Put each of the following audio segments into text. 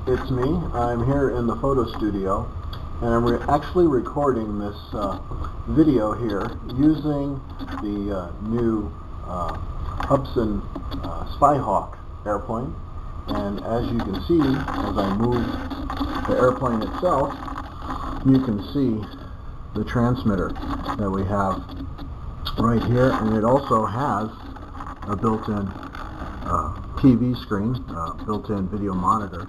It's me. I'm here in the photo studio, and I'm actually recording this video here using the new Hubsan Skyhawk airplane. And as you can see, as I move the airplane itself, you can see the transmitter that we have right here, and it also has a built-in TV screen, built-in video monitor.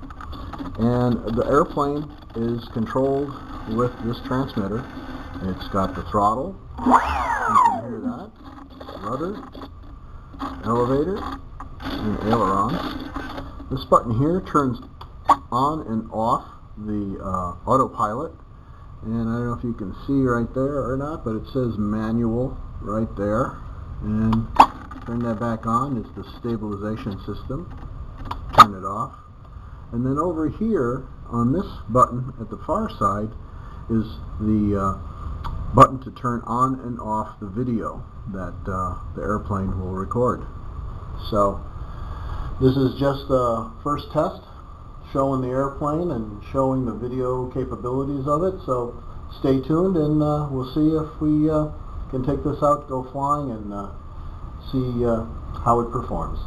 And the airplane is controlled with this transmitter. It's got the throttle, you can hear that, rudder, elevator, and ailerons. This button here turns on and off the autopilot, and I don't know if you can see right there or not, but it says manual right there. And turn that back on, it's the stabilization system. Turn it off. And then over here on this button at the far side is the button to turn on and off the video that the airplane will record. So this is just the first test showing the airplane and showing the video capabilities of it. So stay tuned, and we'll see if we can take this out, go flying, and see how it performs.